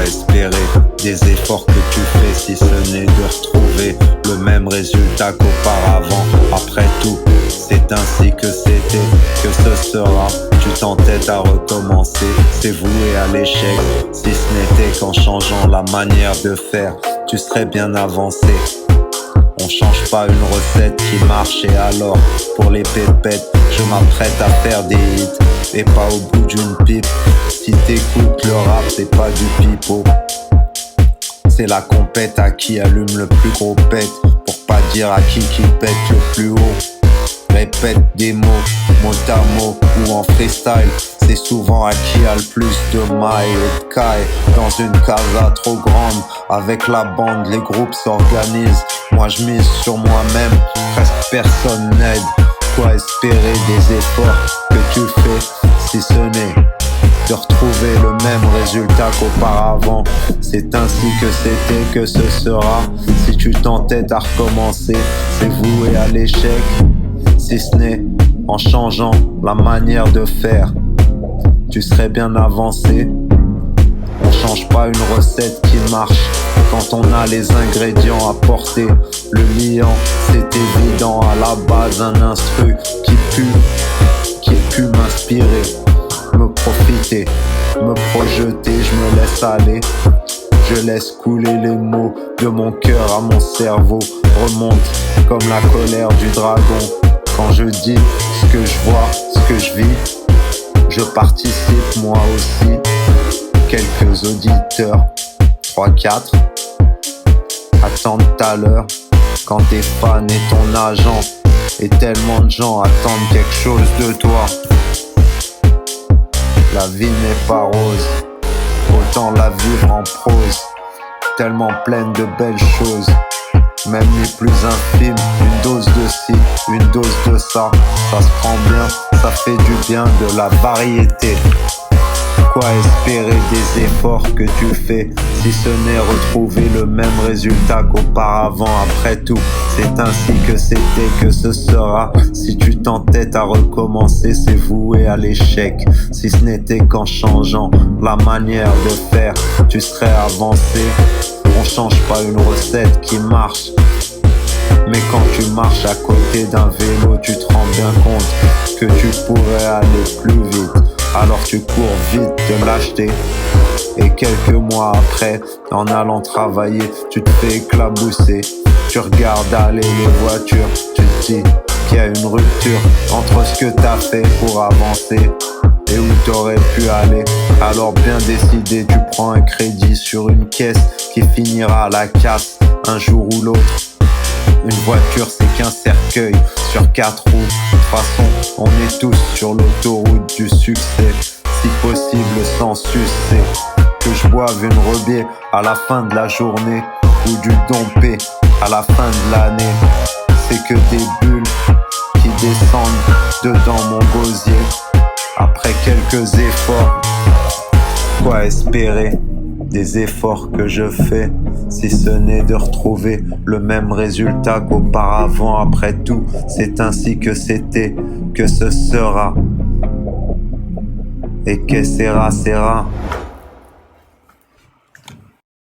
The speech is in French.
espérer des efforts que tu fais si ce n'est de retrouver le même résultat qu'auparavant? Après tout, c'est ainsi que c'était, que ce sera. Tu t'entêtes à recommencer, c'est voué à l'échec. Si ce n'était qu'en changeant la manière de faire, tu serais bien avancé. On change pas une recette qui marche et alors, pour les pépettes, je m'apprête à faire des hits et pas au bout d'une pipe. Si t'écoutes le rap, c'est pas du pipeau. C'est la compète à qui allume le plus gros pet, pour pas dire à qui pète le plus haut. Répète des mots, mot à mot ou en freestyle. C'est souvent à qui a le plus de mailles et de cailles. Dans une casa trop grande, avec la bande, les groupes s'organisent. Moi je mise sur moi-même, presque personne n'aide. Quoi espérer des efforts que tu fais, si ce n'est de retrouver le même résultat qu'auparavant? C'est ainsi que c'était, que ce sera. Si tu t'entêtes à recommencer, c'est voué à l'échec. Si ce n'est en changeant la manière de faire, tu serais bien avancé. On change pas une recette qui marche quand on a les ingrédients à porter. Le liant, c'est évident, à la base un instru qui pue m'inspirer, me profiter, me projeter. Je me laisse aller, je laisse couler les mots de mon cœur à mon cerveau. Remonte comme la colère du dragon. Quand je dis ce que je vois, ce que je vis, je participe moi aussi. Quelques auditeurs, 3-4, attendent à l'heure. Quand t'es fan et ton agent, et tellement de gens attendent quelque chose de toi. La vie n'est pas rose, autant la vivre en prose. Tellement pleine de belles choses, même les plus infimes. Une dose de ci, une dose de ça, ça se prend bien, ça fait du bien, de la variété. Quoi espérer des efforts que tu fais, si ce n'est retrouver le même résultat qu'auparavant? Après tout, c'est ainsi que c'était, que ce sera. Si tu t'entêtes à recommencer, c'est voué à l'échec. Si ce n'était qu'en changeant la manière de faire, tu serais avancé. On change pas une recette qui marche, mais quand tu marches à côté d'un vélo, tu te rends bien compte que tu pourrais aller plus vite. Alors tu cours vite de l'acheter, et quelques mois après, en allant travailler, tu te fais éclabousser. Tu regardes aller les voitures, tu te dis qu'il y a une rupture entre ce que t'as fait pour avancer et où t'aurais pu aller. Alors bien décidé, tu prends un crédit sur une caisse qui finira à la casse un jour ou l'autre. Une voiture, c'est qu'un cercueil sur 4 roues. De toute façon, on est tous sur l'autoroute du succès. Si possible sans succès, que je boive une rebier à la fin de la journée, ou du dompé à la fin de l'année. C'est que des bulles qui descendent dedans mon gosier. Après quelques efforts, quoi espérer des efforts que je fais, si ce n'est de retrouver le même résultat qu'auparavant? Après tout, c'est ainsi que c'était, que ce sera. Et que sera.